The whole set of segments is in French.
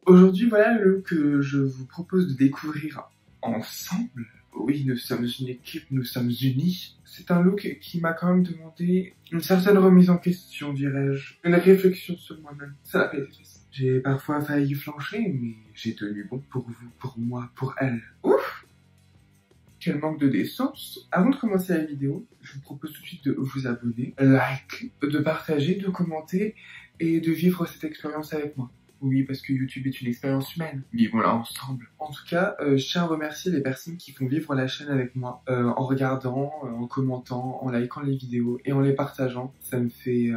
Aujourd'hui, voilà le look que je vous propose de découvrir ensemble. Oui, nous sommes une équipe, nous sommes unis. C'est un look qui m'a quand même demandé une certaine remise en question, dirais-je. Une réflexion sur moi-même. Ça n'a pas été facile. J'ai parfois failli flancher, mais j'ai tenu bon pour vous, pour moi, pour elle. Ouf! Quel manque de décence. Avant de commencer la vidéo, je vous propose tout de suite de vous abonner, de partager, de commenter et de vivre cette expérience avec moi. Oui, parce que YouTube est une expérience humaine. Vivons-la ensemble. En tout cas, je tiens à remercier les personnes qui font vivre la chaîne avec moi, en regardant, en commentant, en likant les vidéos et en les partageant. Ça me fait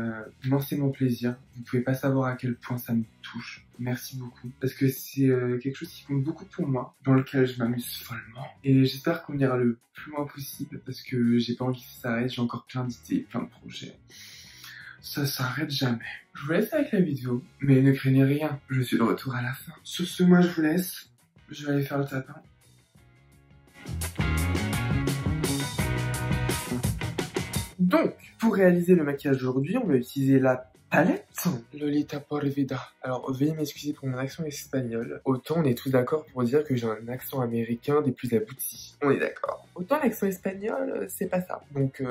immensément plaisir. Vous pouvez pas savoir à quel point ça me touche. Merci beaucoup. Parce que c'est quelque chose qui compte beaucoup pour moi, dans lequel je m'amuse follement. Et j'espère qu'on ira le plus loin possible, parce que j'ai pas envie que ça s'arrête. J'ai encore plein d'idées, plein de projets. Ça s'arrête jamais. Je vous laisse avec la vidéo, mais ne craignez rien, je suis de retour à la fin. Sur ce, moi je vous laisse, je vais aller faire le tapin. Donc, pour réaliser le maquillage d'aujourd'hui, on va utiliser la palette Lolita por Vida. Alors, veuillez m'excuser pour mon accent espagnol. Autant on est tous d'accord pour dire que j'ai un accent américain des plus aboutis. On est d'accord. Autant l'accent espagnol, c'est pas ça. Donc,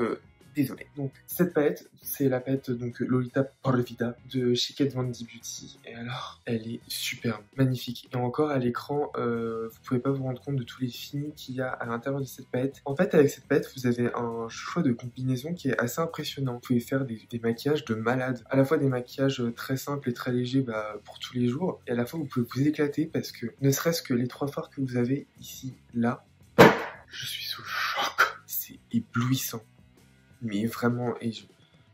désolé. Donc, cette palette, c'est la palette donc Lolita por Vida de chez Kat Von D Beauty. Et alors, elle est superbe, magnifique. Et encore, à l'écran, vous pouvez pas vous rendre compte de tous les finis qu'il y a à l'intérieur de cette palette. En fait, avec cette palette, vous avez un choix de combinaison qui est assez impressionnant. Vous pouvez faire des maquillages de malade. À la fois des maquillages très simples et très légers pour tous les jours. Et à la fois, vous pouvez vous éclater parce que, ne serait-ce que les trois fards que vous avez ici, là, je suis sous le choc. C'est éblouissant. Mais vraiment, et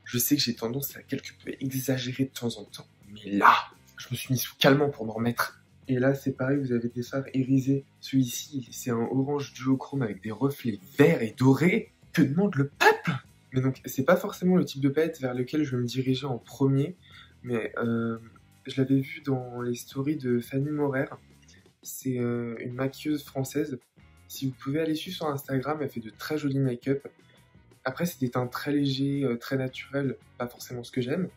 je sais que j'ai tendance à quelque peu exagérer de temps en temps. Mais là, je me suis mis sous calmant pour m'en remettre. Et là, c'est pareil, vous avez des fards irisés. Celui-ci, c'est un orange duochrome avec des reflets verts et dorés. Que demande le peuple? Mais donc, c'est pas forcément le type de palette vers lequel je vais me diriger en premier. Mais je l'avais vu dans les stories de Fanny Morer. C'est une maquilleuse française. Si vous pouvez aller suivre sur Instagram, elle fait de très jolis make-up. Après, c'est des teints très légers, très naturels, pas forcément ce que j'aime,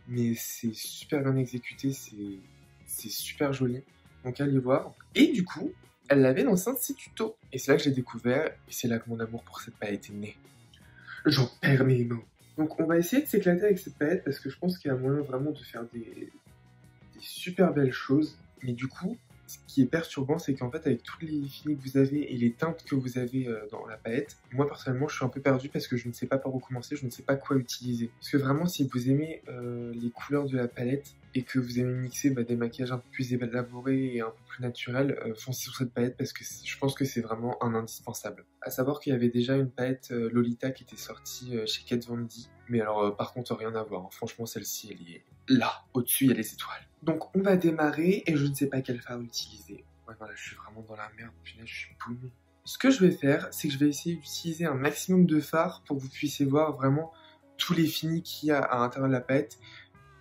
mais c'est super bien exécuté, c'est super joli. Donc allez voir. Et du coup, elle l'avait dans un de ses tutos. Et c'est là que j'ai découvert, et c'est là que mon amour pour cette palette est né. J'en perds mes mots. Donc on va essayer de s'éclater avec cette palette, parce que je pense qu'il y a moyen vraiment de faire des super belles choses. Mais du coup, ce qui est perturbant, c'est qu'en fait, avec tous les finis que vous avez et les teintes que vous avez dans la palette, moi personnellement, je suis un peu perdu parce que je ne sais pas par où commencer, je ne sais pas quoi utiliser. Parce que vraiment, si vous aimez les couleurs de la palette et que vous aimez mixer des maquillages un peu plus élaborés et un peu plus naturels, foncez sur cette palette parce que je pense que c'est vraiment un indispensable. À savoir qu'il y avait déjà une palette Lolita qui était sortie chez Kat Von D, mais alors par contre, rien à voir. Hein. Franchement, celle-ci, elle est là, au-dessus, il y a les étoiles. Donc on va démarrer et je ne sais pas quel fard utiliser. Ouais voilà, je suis vraiment dans la merde, punaise, je suis paumé. Ce que je vais faire, c'est que je vais essayer d'utiliser un maximum de fards pour que vous puissiez voir vraiment tous les finis qu'il y a à l'intérieur de la palette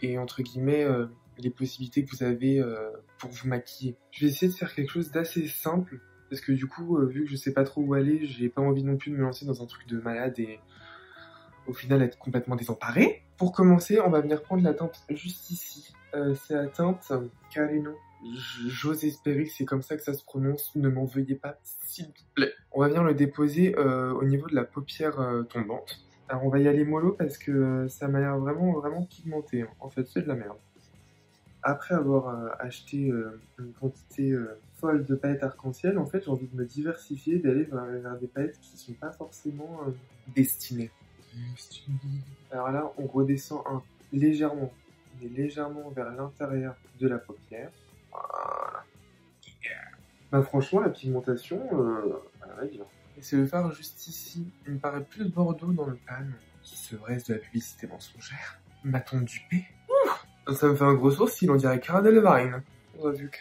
et entre guillemets les possibilités que vous avez pour vous maquiller. Je vais essayer de faire quelque chose d'assez simple parce que du coup, vu que je sais pas trop où aller, j'ai pas envie non plus de me lancer dans un truc de malade et au final être complètement désemparé. Pour commencer, on va venir prendre la teinte juste ici. C'est la teinte Carino. J'ose espérer que c'est comme ça que ça se prononce. Ne m'en veuillez pas, s'il vous plaît. On va venir le déposer au niveau de la paupière tombante. Alors on va y aller mollo parce que ça m'a l'air vraiment pigmenté. Hein. En fait, c'est de la merde. Après avoir acheté une quantité folle de palettes arc-en-ciel, en fait, j'ai envie de me diversifier, d'aller vers des palettes qui sont pas forcément destinées. Alors là, on redescend légèrement, mais légèrement vers l'intérieur de la paupière. Voilà. Bah franchement, la pigmentation, elle va bien. Et c'est le fard juste ici. Il me paraît plus bordeaux dans le pan. Qui serait-ce de la publicité mensongère? M'a-t-on dupé? Ouh, ça me fait un gros sourcil, on dirait Cara Delevingne. On a vu que...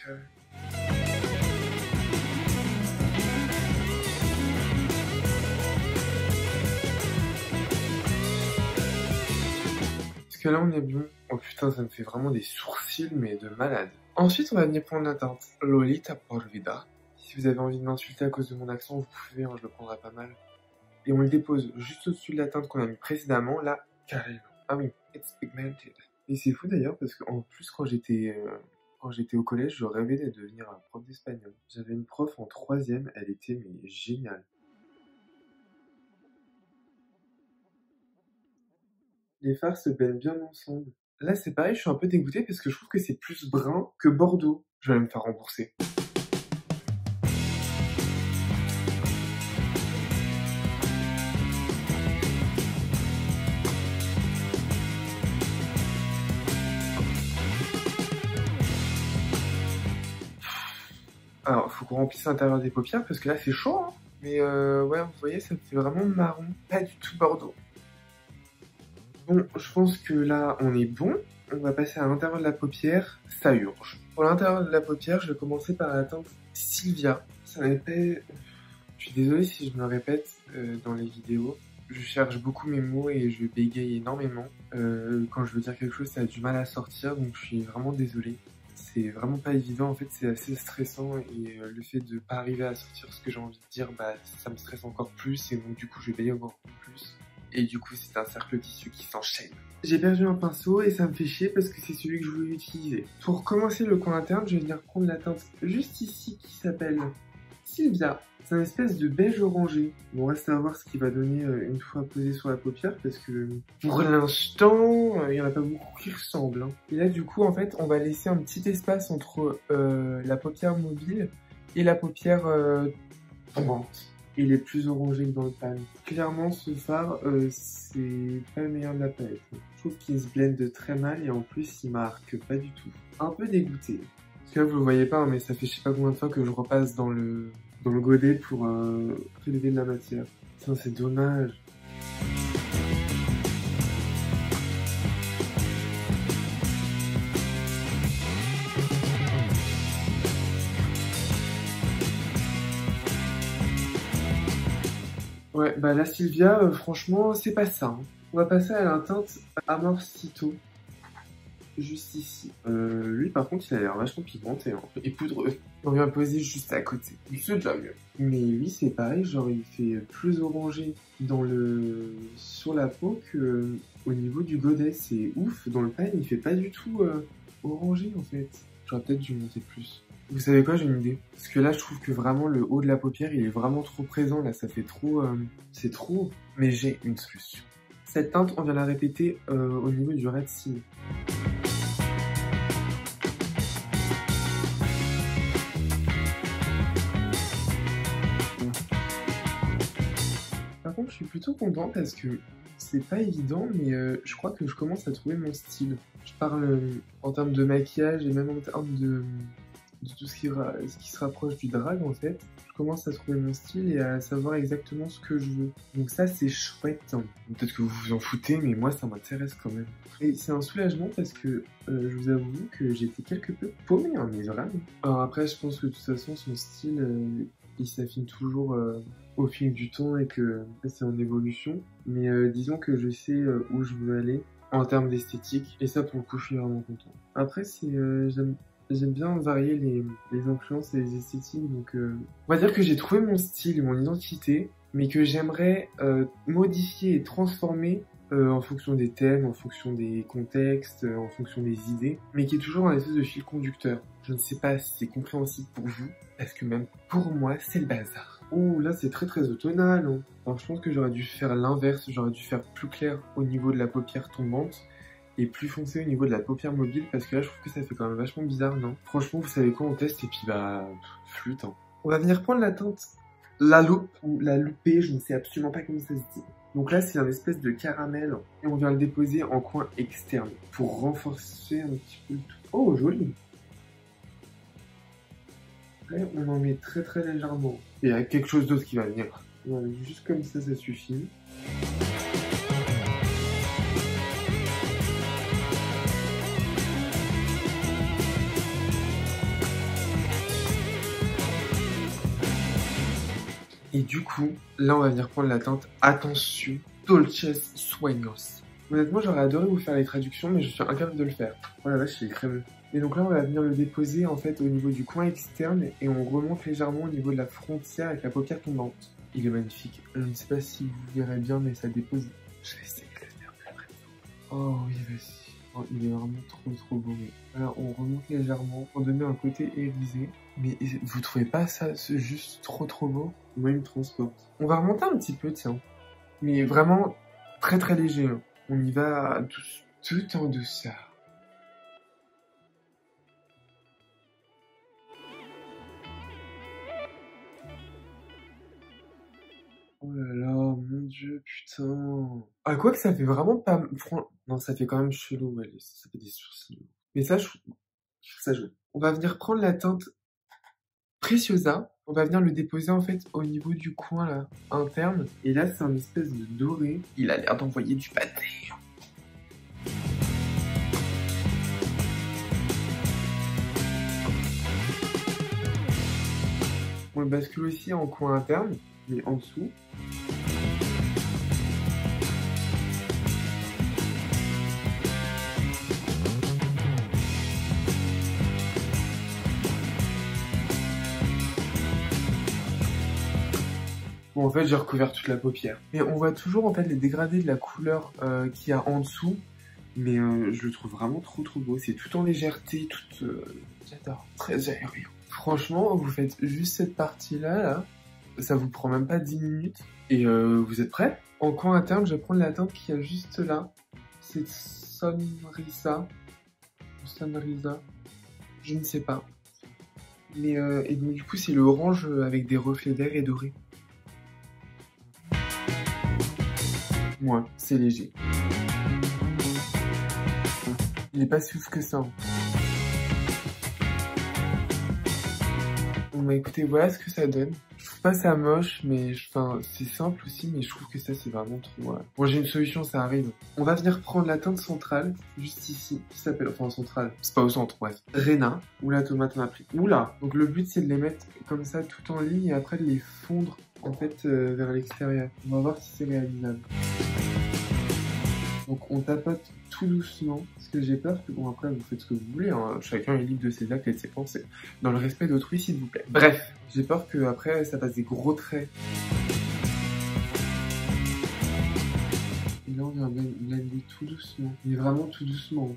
Parce que là on est bon. Oh putain, ça me fait vraiment des sourcils, mais de malade. Ensuite, on va venir prendre la teinte Lolita por Vida. Si vous avez envie de m'insulter à cause de mon accent, vous pouvez, hein, je le prendrai pas mal. Et on le dépose juste au-dessus de la teinte qu'on a mis précédemment, là, carrément. Ah oui, it's pigmented. Et c'est fou d'ailleurs, parce qu'en plus, quand quand j'étais au collège, je rêvais de devenir un prof d'espagnol. J'avais une prof en 3e, elle était mais géniale. Les phares se baignent bien ensemble. Là, c'est pareil, je suis un peu dégoûté parce que je trouve que c'est plus brun que Bordeaux. Je vais me faire rembourser. Alors, faut qu'on remplisse l'intérieur des paupières parce que là, c'est chaud, hein. Mais ouais, vous voyez, ça fait vraiment marron. Pas du tout Bordeaux. Bon, je pense que là, on est bon. On va passer à l'intérieur de la paupière. Ça urge. Pour l'intérieur de la paupière, je vais commencer par la teinte Sylvia. Ça m'épais... Je suis désolée si je me répète dans les vidéos. Je cherche beaucoup mes mots et je bégaye énormément. Quand je veux dire quelque chose, ça a du mal à sortir, donc je suis vraiment désolée. C'est vraiment pas évident, en fait, c'est assez stressant et le fait de pas arriver à sortir ce que j'ai envie de dire, bah ça me stresse encore plus et donc du coup je bégaye encore plus. Et du coup c'est un cercle vicieux qui s'enchaîne. J'ai perdu un pinceau et ça me fait chier parce que c'est celui que je voulais utiliser. Pour commencer le coin interne, je vais venir prendre la teinte juste ici qui s'appelle Sylvia. C'est une espèce de beige orangé. Bon, on va savoir ce qu'il va donner une fois posé sur la paupière parce que pour l'instant, il n'y en a pas beaucoup qui ressemblent. Hein. Et là, du coup, en fait, on va laisser un petit espace entre la paupière mobile et la paupière tombante. Il est plus orangé que dans le pan. Clairement, ce fard, c'est pas le meilleur de la palette. Je trouve qu'il se blende très mal et en plus, il marque pas du tout. Un peu dégoûté. Parce que là, vous le voyez pas, mais ça fait je sais pas combien de fois que je repasse dans le godet pour prélever de la matière. Putain, c'est dommage. Ouais, bah la Sylvia, franchement, c'est pas ça. Hein. On va passer à la teinte Amorcito. Juste ici. Lui, par contre, il a l'air vachement pigmenté hein, et poudreux. On vient poser juste à côté. C'est déjà mieux. Mais lui, c'est pareil, genre, il fait plus orangé sur la peau que au niveau du godet. C'est ouf. Dans le pan, il fait pas du tout orangé, en fait. J'aurais peut-être dû monter plus. Vous savez quoi, j'ai une idée. Parce que là, je trouve que vraiment, le haut de la paupière, il est vraiment trop présent. Là, ça fait trop... c'est trop. Mais j'ai une solution. Cette teinte, on vient la répéter au niveau du ras de cils. Par contre, je suis plutôt content parce que c'est pas évident, mais je crois que je commence à trouver mon style. Je parle en termes de maquillage et même en termes de tout ce qui se rapproche du drag en fait. Je commence à trouver mon style et à savoir exactement ce que je veux. Donc ça, c'est chouette. Hein. Peut-être que vous vous en foutez, mais moi, ça m'intéresse quand même. Et c'est un soulagement parce que je vous avoue que j'étais quelque peu paumée, hein, mais vraiment. Alors après, je pense que de toute façon, son style... il s'affine toujours au fil du temps et que c'est en évolution. Mais disons que je sais où je veux aller en termes d'esthétique. Et ça, pour le coup, je suis vraiment content. Après, j'aime bien varier les influences et les esthétiques. Donc, on va dire que j'ai trouvé mon style et mon identité, mais que j'aimerais modifier et transformer en fonction des thèmes, en fonction des contextes, en fonction des idées, mais qui est toujours un espèce de fil conducteur. Je ne sais pas si c'est compréhensible pour vous, parce que même pour moi, c'est le bazar. Ouh, là c'est très automnal. Hein. Alors je pense que j'aurais dû faire l'inverse, j'aurais dû faire plus clair au niveau de la paupière tombante, et plus foncé au niveau de la paupière mobile, parce que là je trouve que ça fait quand même vachement bizarre, non? Franchement, vous savez quoi, on teste, et puis bah, flûte. Hein. On va venir prendre la teinte La Loupe, ou La Loupée, je ne sais absolument pas comment ça se dit. Donc là, c'est un espèce de caramel et on vient le déposer en coin externe pour renforcer un petit peu le tout. Oh, joli! Là, on en met très légèrement. Et il y a quelque chose d'autre qui va venir. Voilà, juste comme ça suffit. Et du coup, là, on va venir prendre la teinte Attention, Dolces Sueños. Honnêtement, j'aurais adoré vous faire les traductions, mais je suis incapable de le faire. Oh la vache, il est crémeux. Et donc là, on va venir le déposer en fait au niveau du coin externe et on remonte légèrement au niveau de la frontière avec la paupière tombante. Il est magnifique. Je ne sais pas si vous verrez bien, mais ça dépose. Je vais essayer de le faire plus près. Oh oui, vas-y. Oh, il est vraiment trop beau. Voilà, on remonte légèrement pour donner un côté irisé. Mais vous trouvez pas ça juste trop beau? Moi, il me transporte. On va remonter un petit peu, tiens. Mais vraiment très léger. Hein. On y va tout en douceur. Oh là là, mon Dieu, putain. Ah, quoi que ça fait vraiment pas... Non, ça fait quand même chelou, ouais, ça fait des sourcils. Mais ça, je trouve ça joli. On va venir prendre la teinte Preciosa. On va venir le déposer, en fait, au niveau du coin, là, interne. Et là, c'est un espèce de doré. Il a l'air d'envoyer du pâté. On le bascule aussi en coin interne, mais en dessous. Bon, en fait, j'ai recouvert toute la paupière. Mais on voit toujours, en fait, les dégradés de la couleur qu'il y a en dessous. Mais je le trouve vraiment trop beau. C'est tout en légèreté, tout... J'adore. Très aérien. Franchement, vous faites juste cette partie-là, là. Ça vous prend même pas 10 minutes. Et vous êtes prêts? En coin interne, je vais prendre la teinte qu'il y a juste là. C'est Sonrisa. Sonrisa. Je ne sais pas. Mais et donc, du coup, c'est le orange avec des reflets verts et dorés. Ouais, c'est léger. Il est pas si ouf que ça. Bon bah écoutez, voilà ce que ça donne. Je trouve pas ça moche, mais enfin c'est simple aussi, mais je trouve que ça c'est vraiment trop... Bon, j'ai une solution, ça arrive. On va venir prendre la teinte centrale, juste ici, qui s'appelle... Enfin centrale, c'est pas au centre, bref. Rena, ou la tomate on a pris. Oula. Donc le but c'est de les mettre comme ça tout en ligne et après de les fondre en fait vers l'extérieur. On va voir si c'est réalisable. Donc on tapote tout doucement, parce que j'ai peur que, bon après vous faites ce que vous voulez, hein. Chacun est libre de ses actes et de ses pensées, dans le respect d'autrui s'il vous plaît. Bref, j'ai peur que après ça fasse des gros traits. Et là on vient blender tout doucement, mais vraiment tout doucement.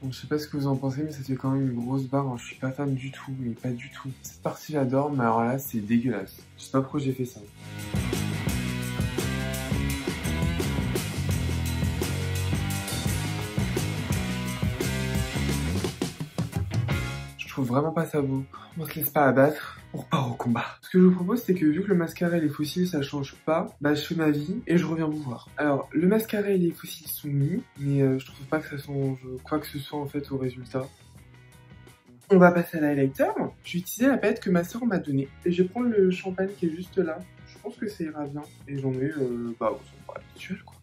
Bon, je sais pas ce que vous en pensez, mais ça fait quand même une grosse barre. Hein. Je suis pas fan du tout, mais pas du tout. Cette partie j'adore, mais alors là c'est dégueulasse. Je sais pas pourquoi j'ai fait ça. Je trouve vraiment pas ça beau. On se laisse pas abattre, on repart au combat. Ce que je vous propose, c'est que vu que le mascara et les fossiles ça change pas, bah je fais ma vie et je reviens vous voir. Alors, le mascara et les fossiles sont mis, mais je trouve pas que ça change quoi que ce soit en fait au résultat. On va passer à l'highlighter. Je vais utiliser la palette que ma soeur m'a donnée et je vais prendre le champagne qui est juste là. Je pense que ça ira bien. Et j'en ai, bah, au son habituel quoi.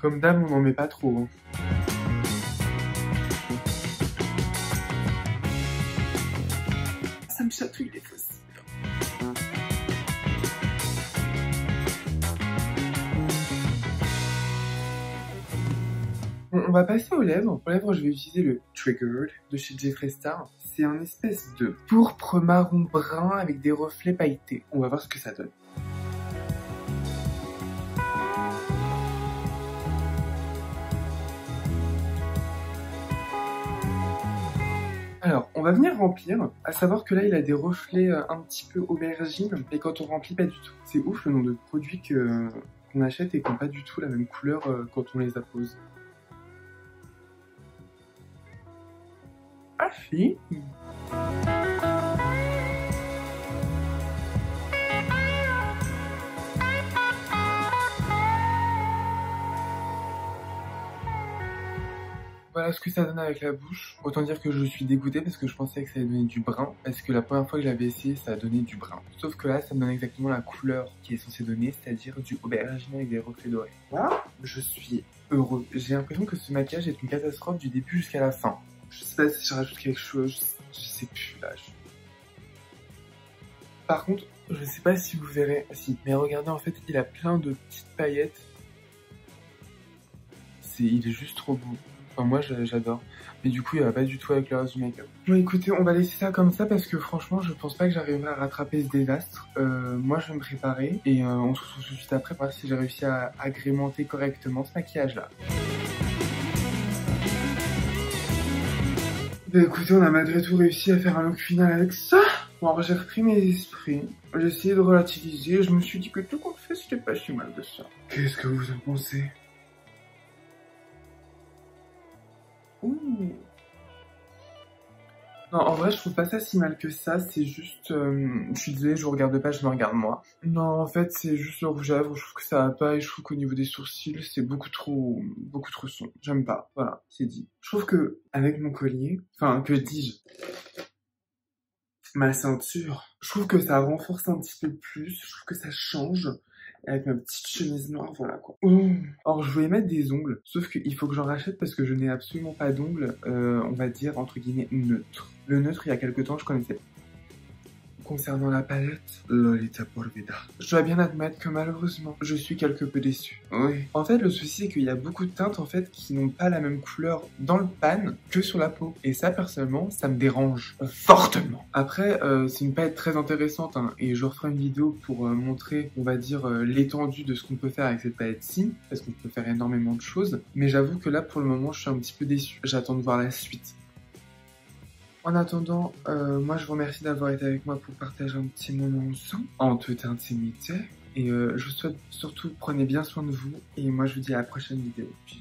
Comme d'hab, on n'en met pas trop. Hein. Ça me chatouille les fossiles. Bon, on va passer aux lèvres. Pour les lèvres, je vais utiliser le Triggered de chez Jeffree Star. C'est un espèce de pourpre marron brun avec des reflets pailletés. On va voir ce que ça donne. Alors, on va venir remplir, à savoir que là, il a des reflets un petit peu aubergine, et quand on remplit, pas du tout. C'est ouf le nombre de produits qu'on achète et qui n'ont pas du tout la même couleur quand on les appose. Ah si. Voilà ce que ça donne avec la bouche. Autant dire que je suis dégoûté parce que je pensais que ça allait donner du brun. Parce que la première fois que j'avais essayé, ça a donné du brun. Sauf que là, ça me donne exactement la couleur qui est censée donner, c'est-à-dire du aubergine avec des reflets dorés. Voilà, je suis heureux. J'ai l'impression que ce maquillage est une catastrophe du début jusqu'à la fin. Je sais pas si je rajoute quelque chose, je sais plus là. Par contre, je sais pas si vous verrez, si, mais regardez en fait, il a plein de petites paillettes. Il est juste trop beau. Enfin, moi, j'adore. Mais du coup, il va pas du tout avec le reste du make-up. Bon, écoutez, on va laisser ça comme ça parce que franchement, je pense pas que j'arriverai à rattraper ce désastre. Moi, je vais me préparer et on se retrouve tout de suite après pour voir si j'ai réussi à agrémenter correctement ce maquillage-là. Bah écoutez, on a malgré tout réussi à faire un look final avec ça. Bon, alors j'ai repris mes esprits, j'ai essayé de relativiser et je me suis dit que tout compte fait, c'était pas si mal de ça. Qu'est-ce que vous en pensez? Ouh. Non, en vrai, je trouve pas ça si mal que ça, c'est juste... je suis désolée, je vous regarde pas, je me regarde moi. Non, en fait, c'est juste le rouge à lèvres, je trouve que ça va pas, et je trouve qu'au niveau des sourcils, c'est beaucoup trop sombre. J'aime pas, voilà, c'est dit. Je trouve que, avec mon collier, enfin, que dis-je, ma ceinture, je trouve que ça renforce un petit peu plus, je trouve que ça change. Et avec ma petite chemise noire, voilà quoi. Oh. Alors je voulais mettre des ongles, sauf qu'il faut que j'en rachète parce que je n'ai absolument pas d'ongles, on va dire entre guillemets neutre. Le neutre, il y a quelques temps, je connaissais pas. Concernant la palette, Lolita Porvida. Je dois bien admettre que malheureusement, je suis quelque peu déçu. Oui. En fait, le souci, c'est qu'il y a beaucoup de teintes en fait qui n'ont pas la même couleur dans le pan que sur la peau. Et ça, personnellement, ça me dérange fortement. Après, c'est une palette très intéressante hein, et je referai une vidéo pour montrer, on va dire, l'étendue de ce qu'on peut faire avec cette palette-ci, parce qu'on peut faire énormément de choses. Mais j'avoue que là, pour le moment, je suis un petit peu déçu. J'attends de voir la suite. En attendant, moi je vous remercie d'avoir été avec moi pour partager un petit moment ensemble, en toute intimité. Et je vous souhaite surtout, prenez bien soin de vous. Et moi je vous dis à la prochaine vidéo. Peace.